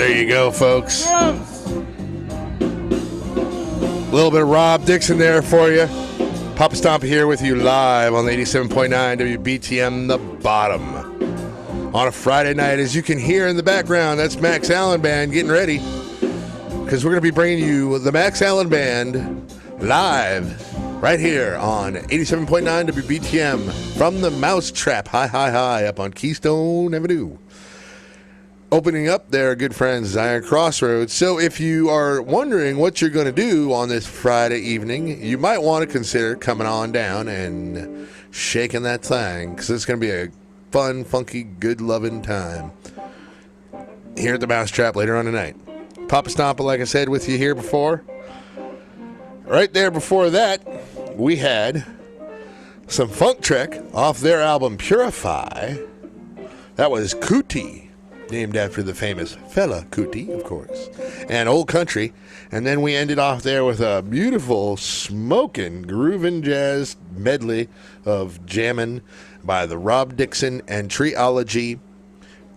There you go, folks. A little bit of Rob Dixon there for you. Papa Stomp here with you live on the 87.9 WBTM The Bottom. On a Friday night, as you can hear in the background, that's Max Allen Band getting ready. Because we're going to be bringing you the Max Allen Band live right here on 87.9 WBTM from the Mousetrap high up on Keystone Avenue. Opening up their good friends, Zion Crossroads. So if you are wondering what you're going to do on this Friday evening, you might want to consider coming on down and shaking that thing, because it's going to be a fun, funky, good-loving time here at the Mousetrap later on tonight. Papa Stompa, like I said, with you here before. Right there before that, we had some Funk Trek off their album Purify. That was Cootie, named after the famous Fela Kuti, of course, and Old Country. And then we ended off there with a beautiful, smoking, grooving jazz medley of Jammin' by the Rob Dixon and Treeology,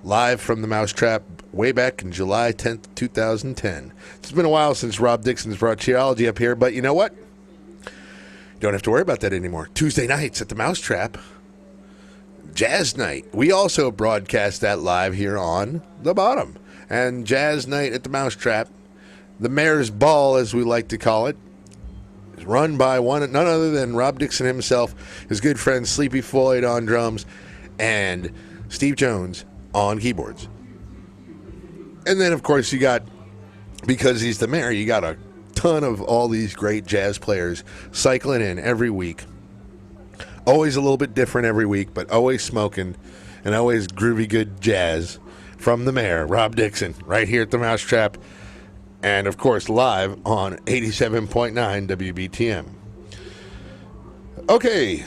live from the Mousetrap way back in July 10th, 2010. It's been a while since Rob Dixon's brought Treeology up here, but you know what? You don't have to worry about that anymore. Tuesday nights at the Mousetrap, Jazz Night. We also broadcast that live here on The Bottom. And Jazz Night at the Mousetrap, the Mayor's Ball, as we like to call it, is run by none other than Rob Dixon himself, his good friend Sleepy Floyd on drums, and Steve Jones on keyboards. And then, of course, you got, because he's the mayor, you got a ton of all these great jazz players cycling in every week. Always a little bit different every week, but always smoking and always groovy good jazz from the mayor, Rob Dixon, right here at the Mousetrap. And, of course, live on 87.9 WBTM. Okay.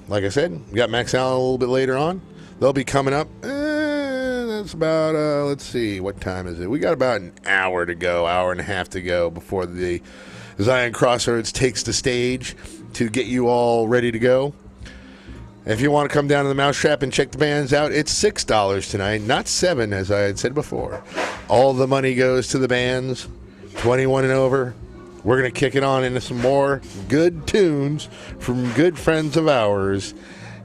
Like I said, we got Max Allen a little bit later on. They'll be coming up. That's about, let's see, what time is it? We got about an hour to go, hour and a half to go before the Zion Crossroads takes the stage to get you all ready to go. If you want to come down to the Mousetrap and check the bands out, it's $6 tonight, not $7, as I had said before. All the money goes to the bands, 21 and over. We're going to kick it on into some more good tunes from good friends of ours.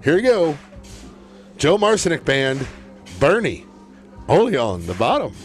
Here we go. Joe Marcinek Band, Bernie, only on The Bottom.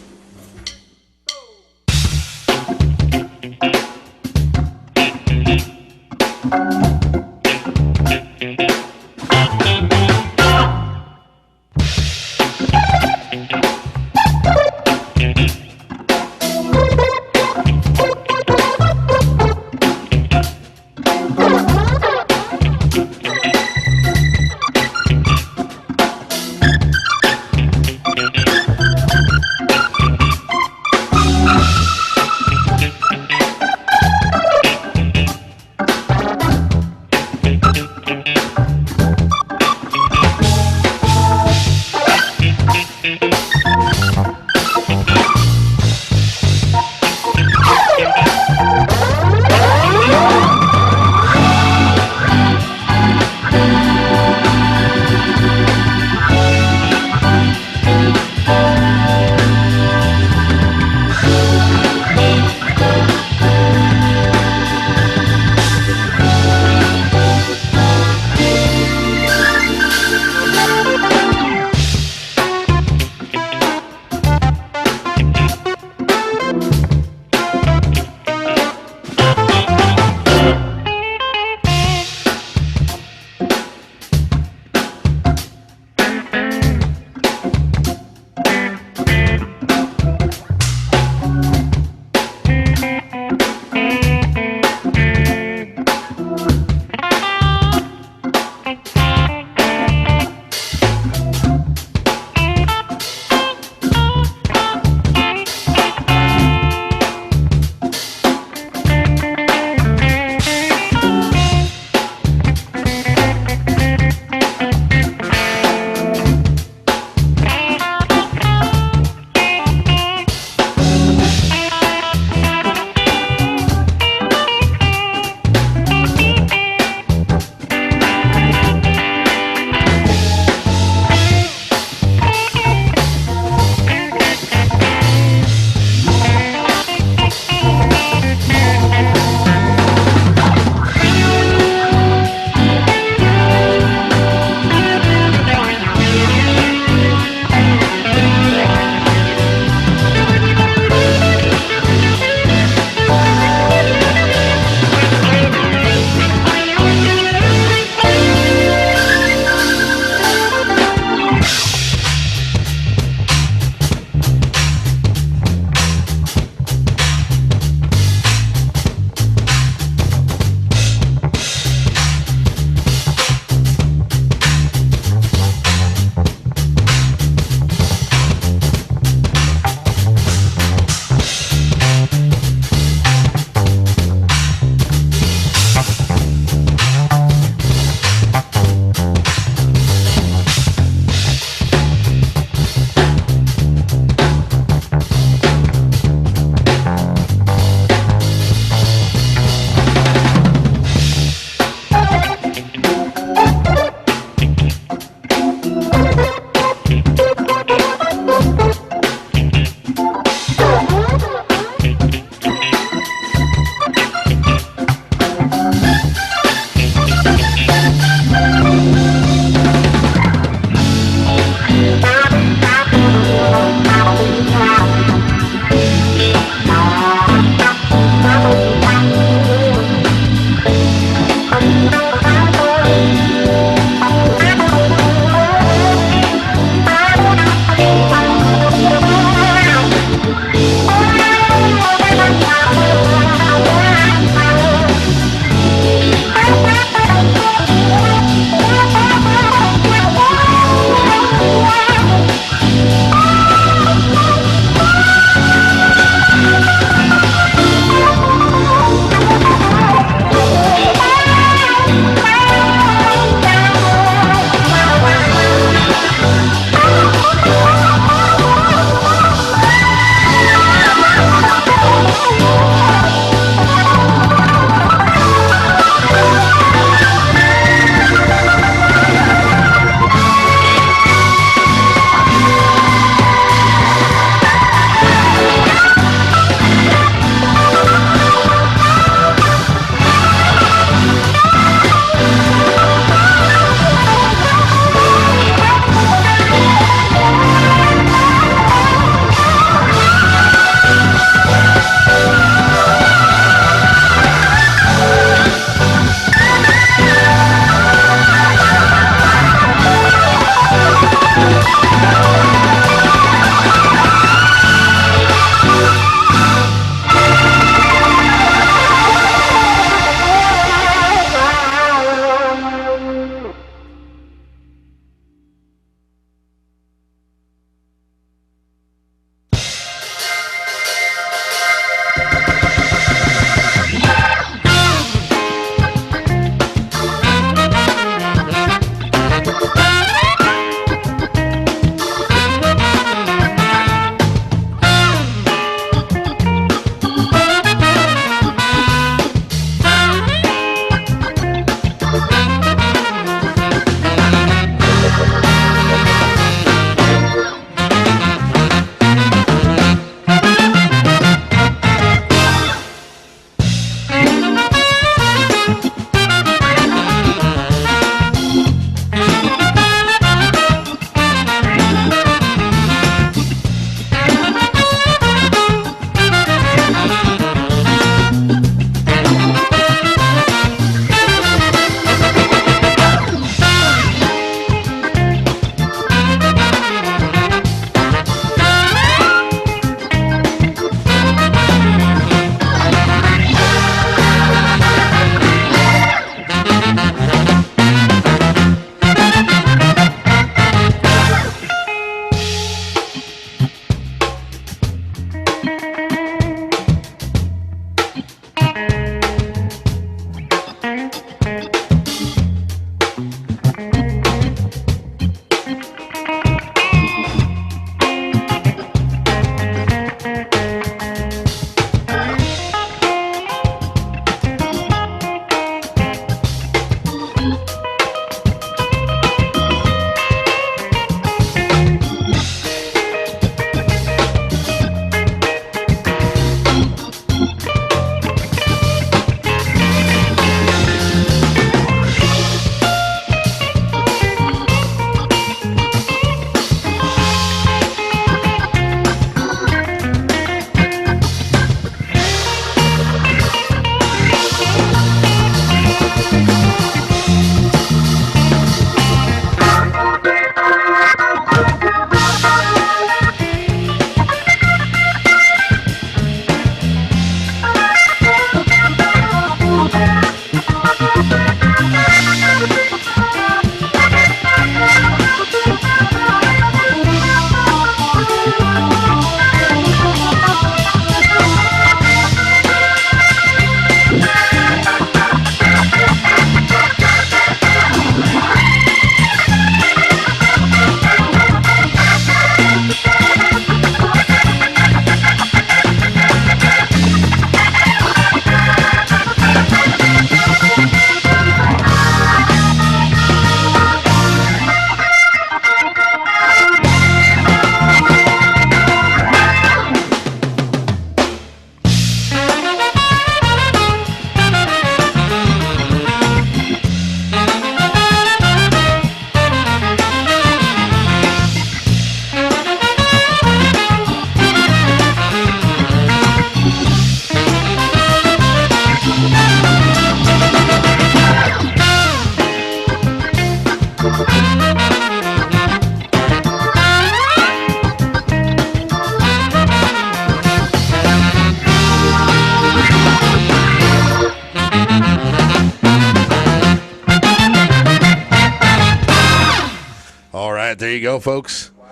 right, there you go, folks. Wow,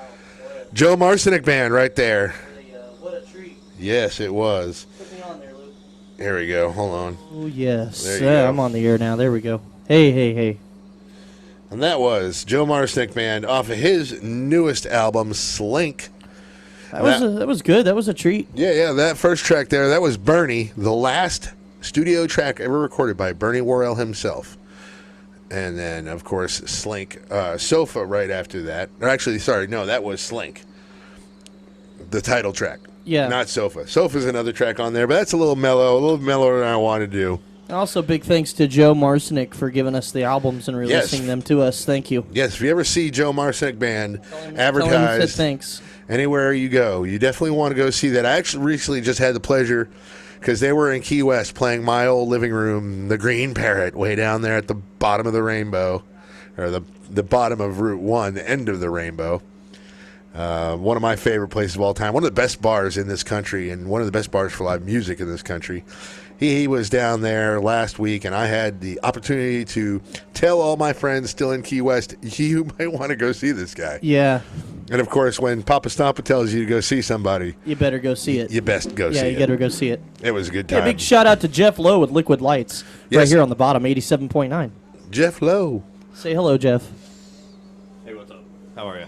Joe Marcinek Band right there. What a treat. Yes, it was. Put me on there, Luke. There we go. Hold on. Oh, yes. There you go. I'm on the air now. There we go. Hey. And that was Joe Marcinek Band off of his newest album, Slink. That was good. That was a treat. Yeah, that first track there, that was Bernie, the last studio track ever recorded by Bernie Worrell himself. And then, of course, Slink, Sofa right after that. Or actually, sorry, no, that was Slink, the title track. Yeah. Not Sofa. Sofa's another track on there, but that's a little mellower than I want to do. And also, big thanks to Joe Marcinek for giving us the albums and releasing them to us. Thank you. Yes, if you ever see Joe Marcinek Band advertised tell him thanks. Anywhere you go, you definitely want to go see that. I actually recently just had the pleasure, because they were in Key West playing My Old Living Room, the Green Parrot, way down there at the bottom of the rainbow, or the bottom of Route 1, the end of the rainbow. One of my favorite places of all time, one of the best bars in this country, and one of the best bars for live music in this country. He was down there last week, and I had the opportunity to tell all my friends still in Key West, you might want to go see this guy. Yeah. And, of course, when Papa Stompa tells you to go see somebody, you better go see it. You best go see it. Yeah, you better go see it. It was a good time. Yeah, big shout-out to Jeff Lowe with Liquid Lights right here on the bottom, 87.9. Jeff Lowe. Say hello, Jeff. Hey, what's up? How are you?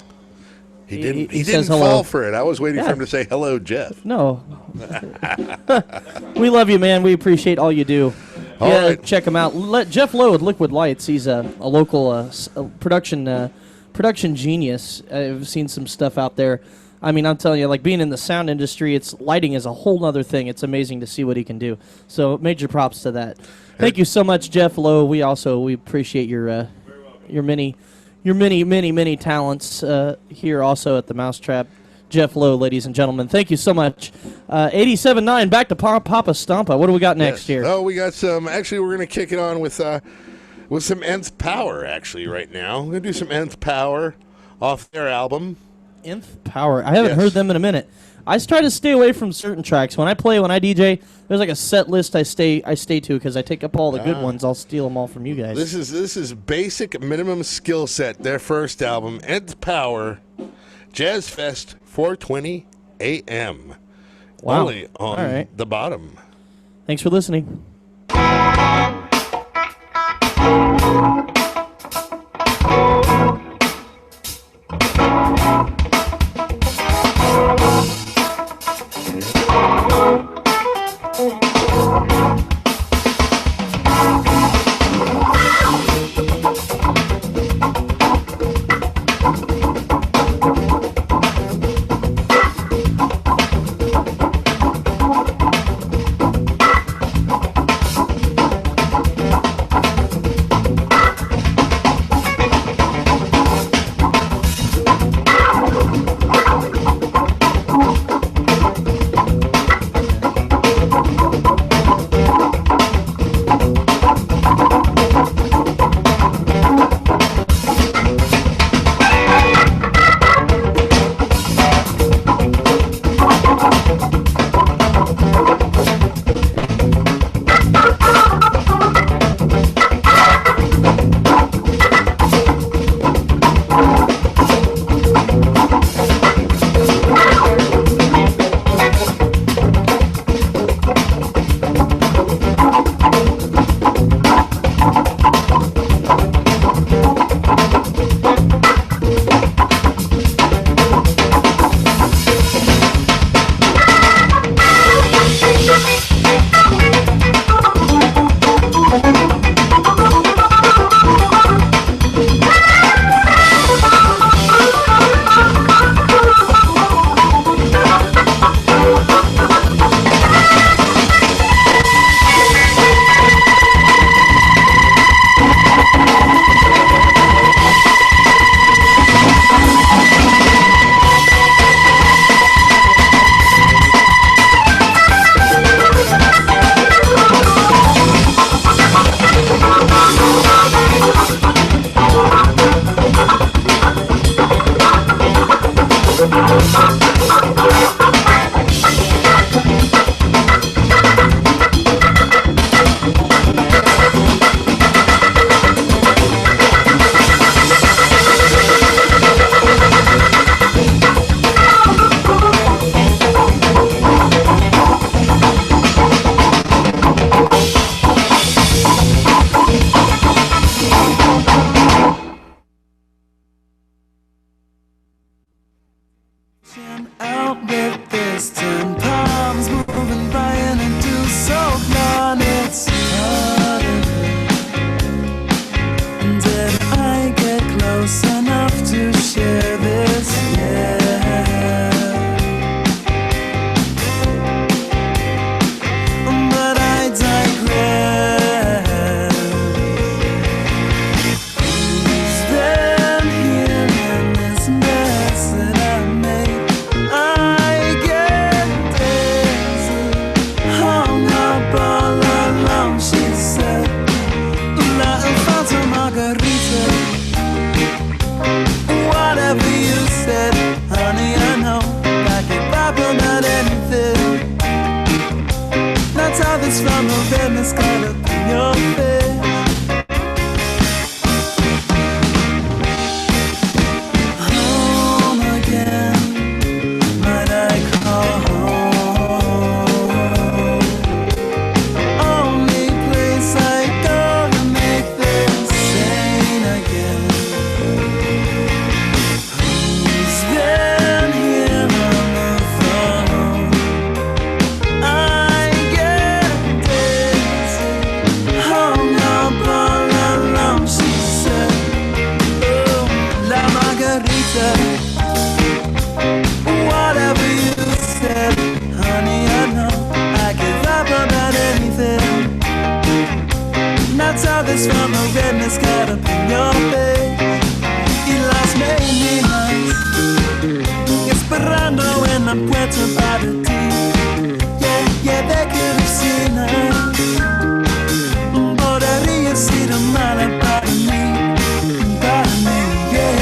He didn't fall for it. I was waiting for him to say hello, Jeff. No. We love you, man. We appreciate all you do. All right. Check him out. Jeff Lowe with Liquid Lights. He's a local production genius. I've seen some stuff out there. I mean, I'm telling you, like being in the sound industry, lighting is a whole other thing. It's amazing to see what he can do. So major props to that. Thank you so much, Jeff Lowe. We appreciate your many talents here also at the Mousetrap. Jeff Lowe, ladies and gentlemen. Thank you so much. 87.9, back to Papa Stompa. What do we got next here? Oh, we got some. Actually, we're going to kick it on with some Nth Power, actually, right now. We're going to do some Nth Power off their album. Nth Power. I haven't heard them in a minute. I try to stay away from certain tracks. When I DJ, there's like a set list I stay to because I take up all the good ones. I'll steal them all from you guys. This is Basic Minimum Skill Set, their first album, Nth Power, Jazz Fest 4:20 a.m. Wow. Only on the bottom. Thanks for listening. Out with this 10 palms moving by and into so gone. It's harder. Did I get close enough to share this? Yeah. But I digress. Who's been here in this mess that I made? I get dizzy, hung up all alone, she said. La Infanta Margarita. Whatever you said, honey, I know I can rap about anything. That's how this from a business got up in your face. Home again, might I call home? Only place I go to make this sane again. Who's been here on the phone? I get dizzy, hung up all alone, she said. Oh, La Margarita. Whatever you said, honey, I know I can rap about anything. That's how this from a redness got up in your face. Y las meninas esperando en la puerta para ti. Yeah, yeah, they could have seen us. Podría ser mala para mí, yeah.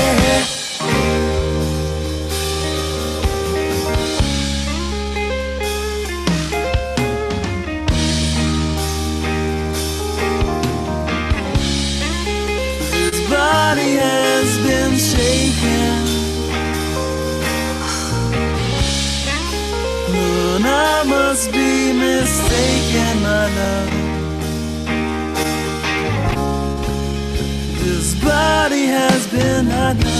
His body has been shaken, but I must be mistaken, my love. This body has been enough.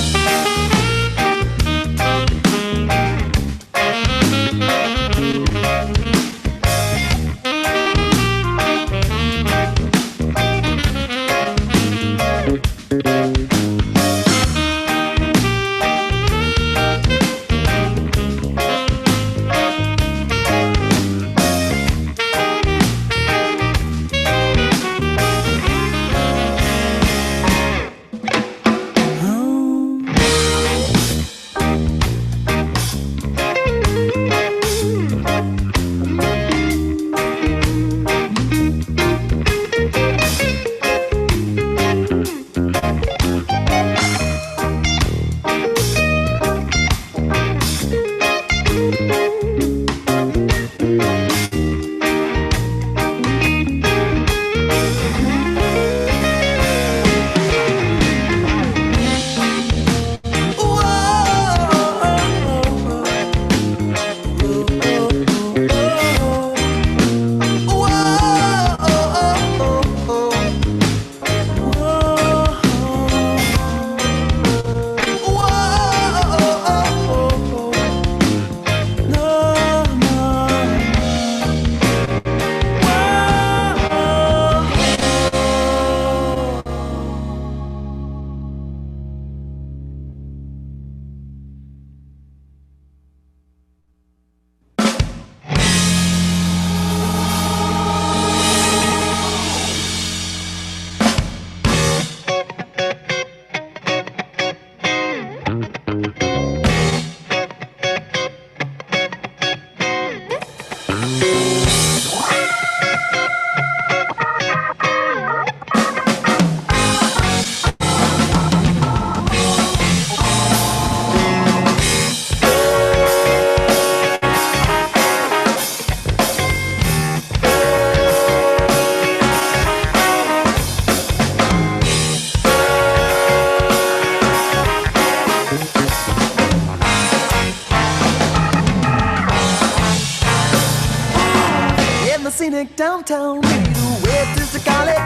scenic downtown, where does the call it?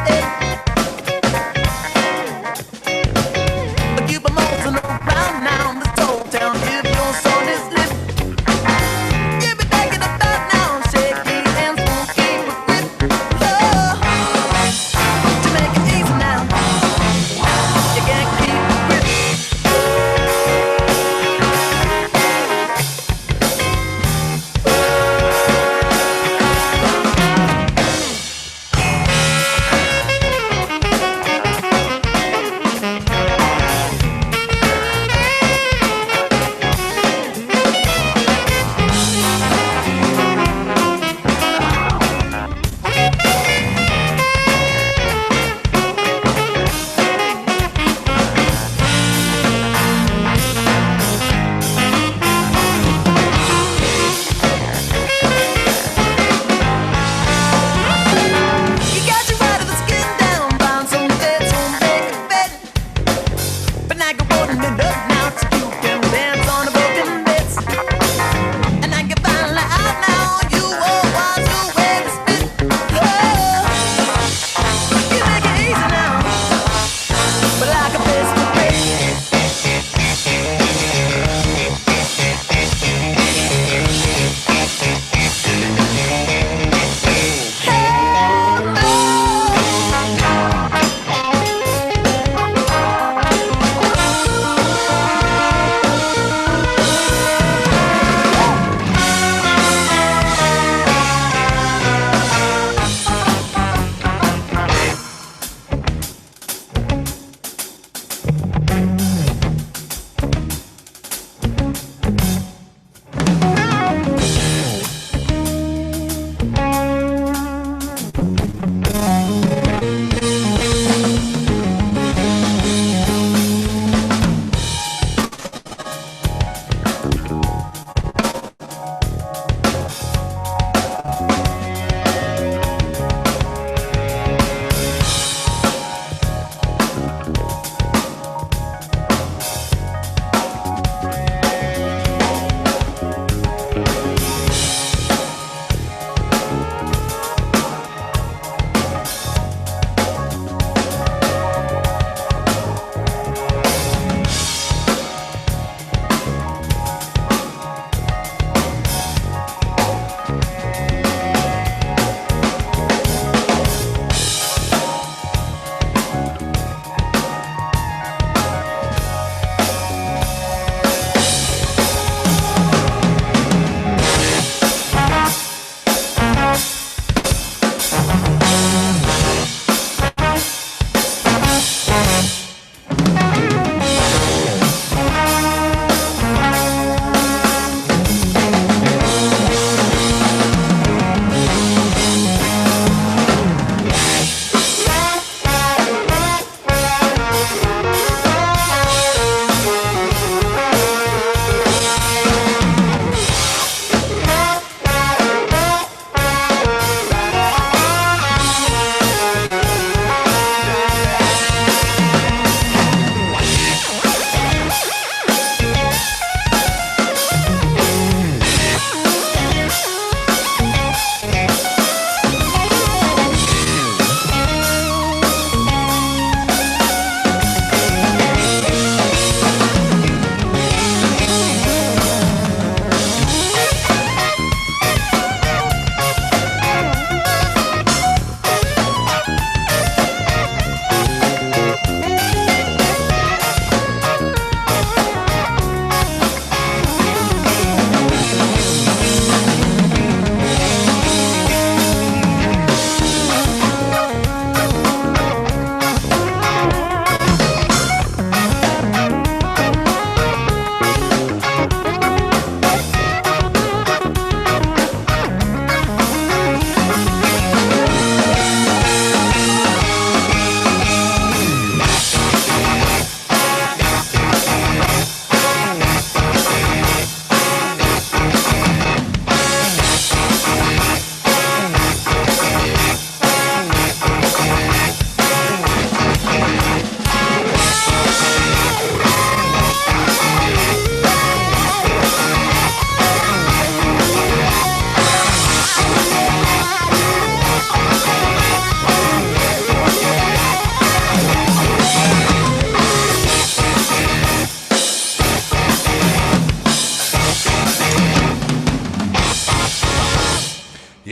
Keep them all around now, this old town, if your soul is lit.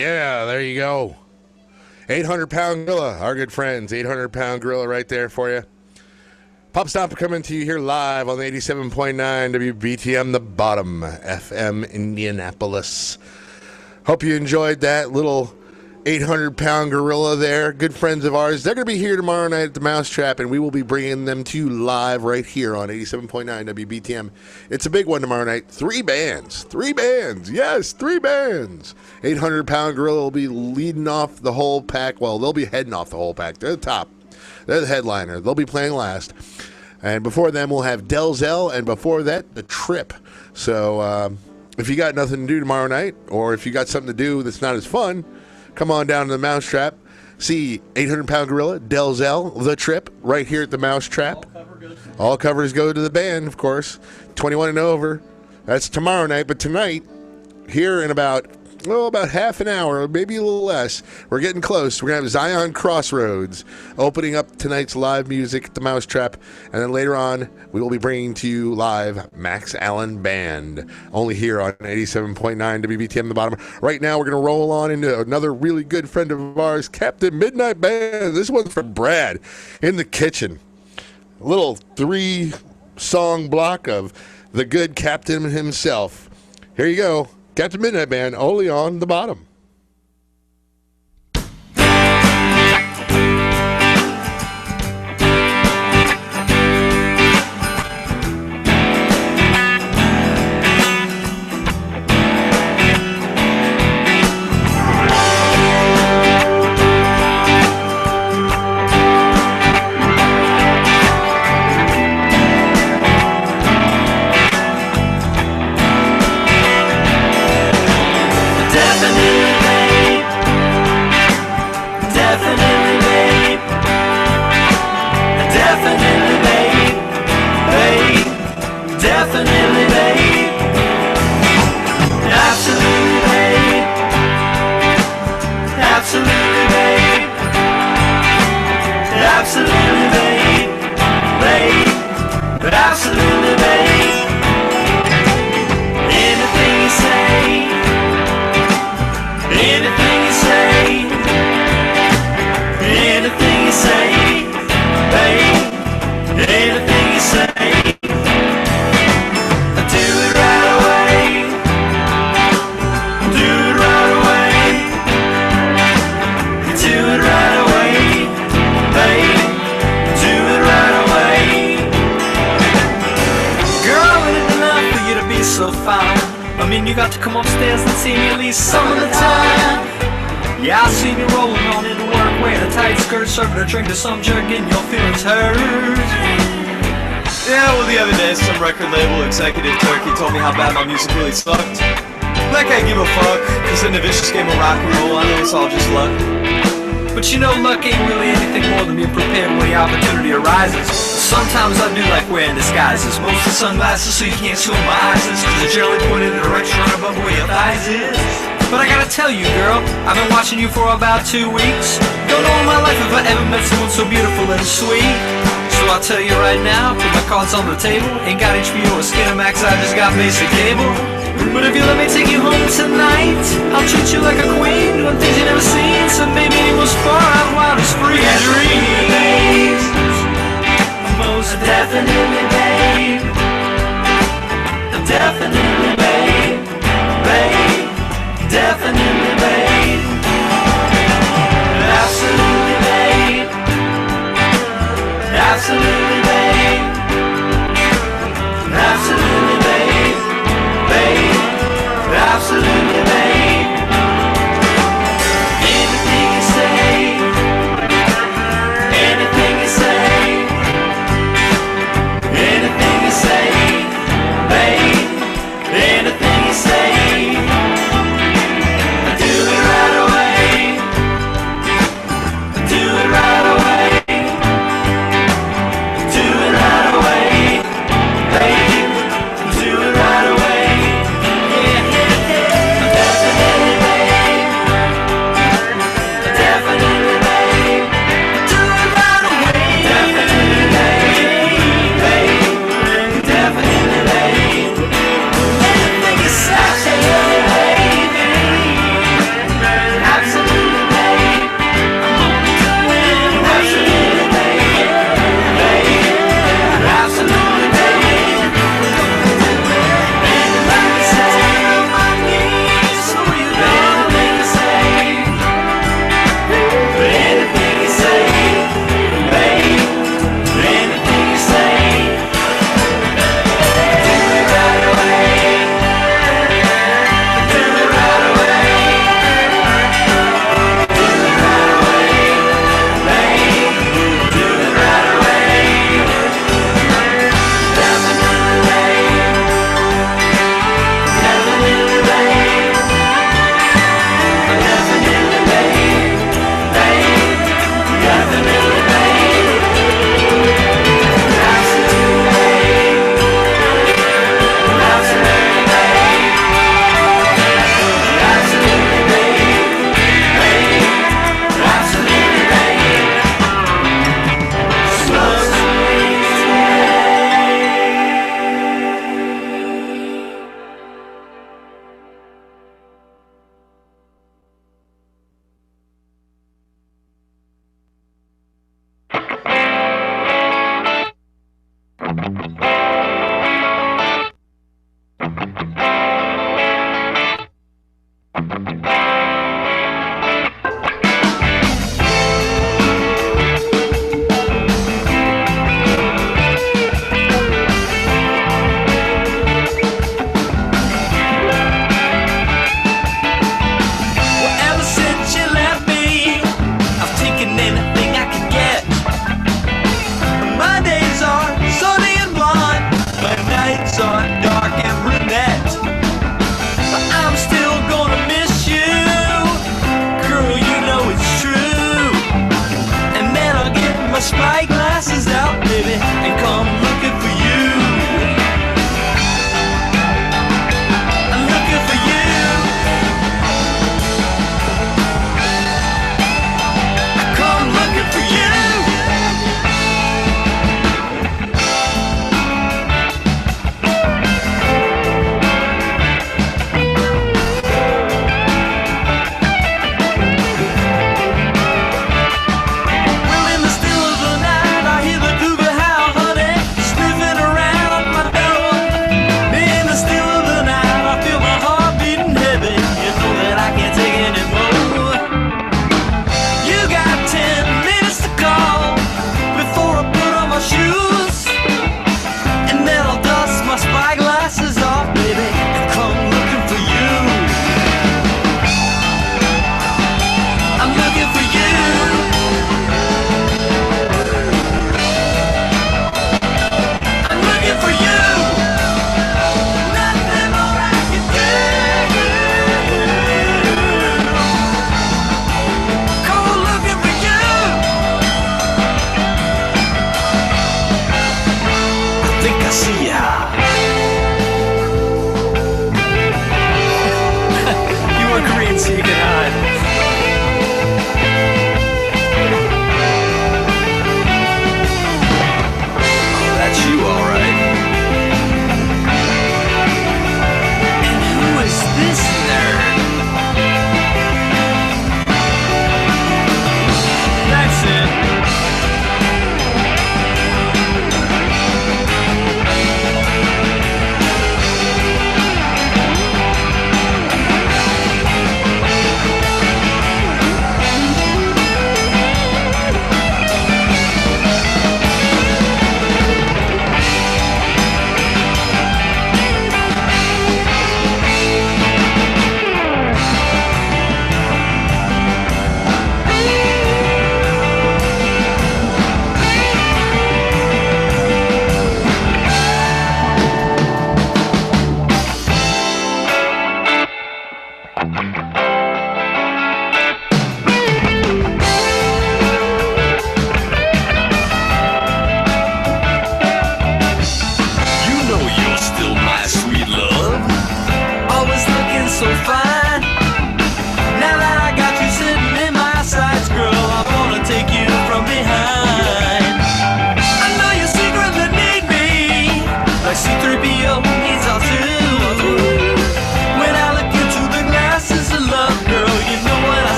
Yeah, there you go. 800-pound gorilla, our good friends. 800-pound gorilla right there for you. Pop Stomp coming to you here live on the 87.9 WBTM, the bottom FM, Indianapolis. Hope you enjoyed that little 800-pound gorilla there. Good friends of ours. They're going to be here tomorrow night at the Mousetrap, and we will be bringing them to you live right here on 87.9 WBTM. It's a big one tomorrow night. 3 bands. 3 bands. Yes, 3 bands. 800-pound gorilla will be leading off the whole pack. Well, they'll be heading off the whole pack. They're the top. They're the headliner. They'll be playing last. And before them, we'll have Delzell, and before that, The Trip. So if you got nothing to do tomorrow night, or if you got something to do that's not as fun, come on down to the Mousetrap. See 800-pound gorilla, Delzell, The Trip, right here at the Mousetrap. All covers go to the band, of course. 21 and over. That's tomorrow night. But tonight, here in about half an hour, maybe a little less, we're getting close. We're going to have Zion Crossroads opening up tonight's live music at the Mousetrap. And then later on, we will be bringing to you live Max Allen Band, only here on 87.9 WBTM, the bottom. Right now, we're going to roll on into another really good friend of ours, Captain Midnight Band. This one's from Brad in the kitchen. A little 3-song block of the good Captain himself. Here you go. Captain Midnight Band, only on the bottom. You got to come upstairs and see me at least some of the time. Yeah, I see you rolling on into work, wearing a tight skirt, serving a drink to some jerk, getting your feelings hurt. Yeah, well, the other day, some record label executive turkey told me how bad my music really sucked. Like I give a fuck, cause in the vicious game of rock and roll, I know it's all just luck. But you know, luck ain't really anything more than being prepared when the opportunity arises. Sometimes I do like wearing disguises, mostly sunglasses so you can't see where my eyes is, cause they're generally pointed in the direction right above where your thighs is. But I gotta tell you, girl, I've been watching you for about 2 weeks. Don't know in my life if I ever met someone so beautiful and sweet. So I'll tell you right now, put my cards on the table. Ain't got HBO or Skinamax, I just got basic cable. But if you let me take you home tonight, I'll treat you like a queen, doing things you never seen. So maybe it was far out wild as free dreams. Most definitely, babe. Definitely, babe. Babe. Definitely, babe. Absolutely, babe. Absolutely, babe. Absolutely, babe. Babe. Absolutely, babe. Anything you say. Anything you say. Anything you say.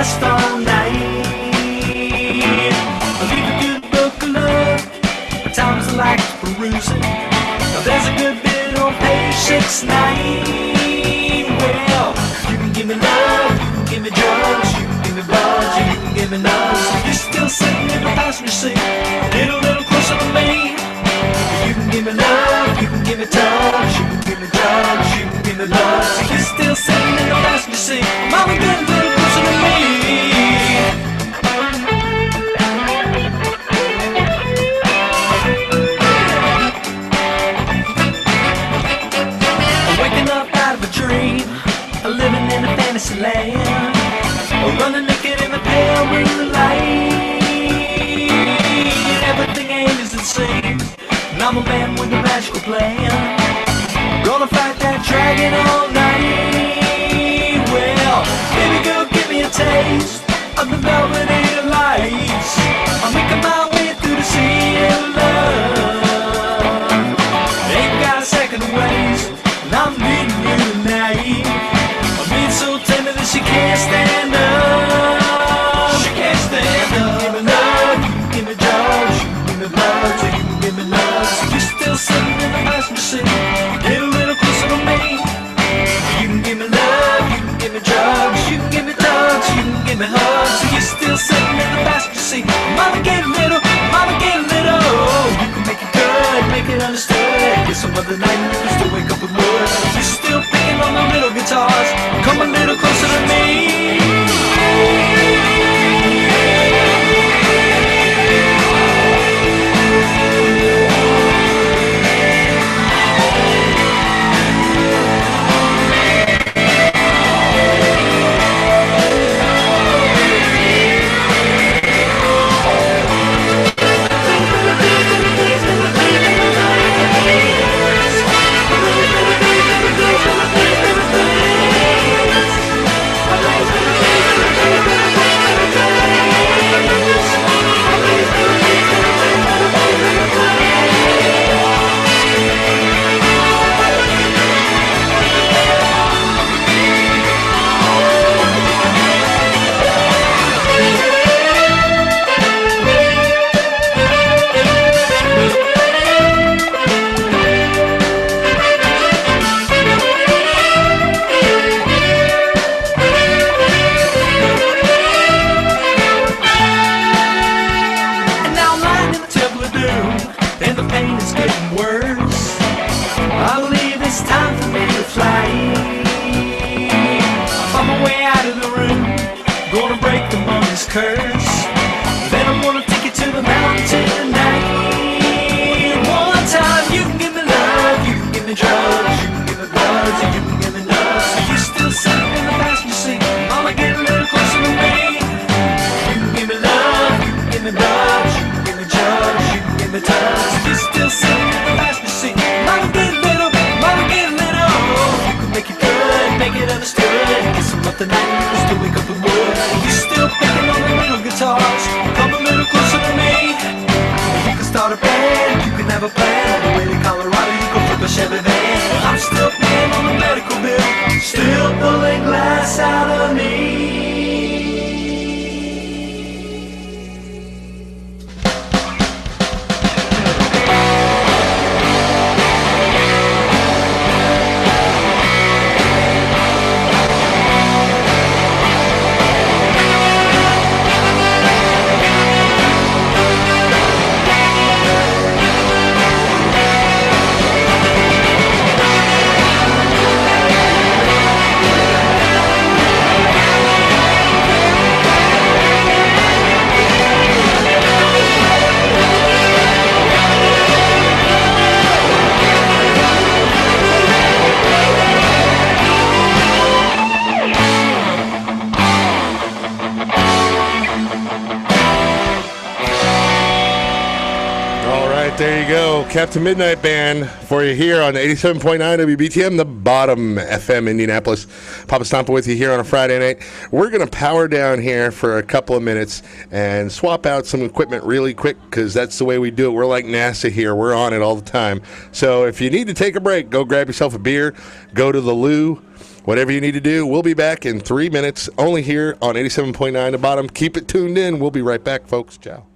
last all night. I leave a good book of love, at times I like perusing. Now there's a good bit on page 6-9. Well, you can give me love, you can give me drugs, you can give me bugs, you can give me nuts. You're still sitting in the passenger seat, get a little closer to me. You can give me love, you can give me touch, you can give me drugs, you can give me bugs. You're still sitting in the passenger seat, mama, get a little closer to me. Dream, living in a fantasy land, running naked in the pale moonlight. Everything ain't as it seems, and I'm a man with a magical plan. Gonna fight that dragon all night. Well, baby girl, give me a taste of the velvet lights. I'm making my way through the sea of love. Ain't got a second to waste, and I'm needing you tonight. I'm being so tender that she can't stand up. She can't stand up. Give me love, you can give me drugs, you can give me blood, you can give me nuts. You're still sitting in the passenger seat, get a little closer to me. You can give me love, you can give me drugs, you can give me touch, you can give me hugs. You're still sitting in the passenger seat. Mama get a little, mama get a little. You can make it good, make it understood. Get some other night and you still wake up with wood. You're still picking on the little guitars. Come a little closer to me. right, there you go. Captain Midnight Band for you here on 87.9 WBTM, the bottom FM, Indianapolis. Papa Stompa with you here on a Friday night. We're going to power down here for a couple of minutes and swap out some equipment really quick because that's the way we do it. We're like NASA here. We're on it all the time. So if you need to take a break, go grab yourself a beer, go to the loo, whatever you need to do. We'll be back in 3 minutes, only here on 87.9 The Bottom. Keep it tuned in. We'll be right back, folks. Ciao.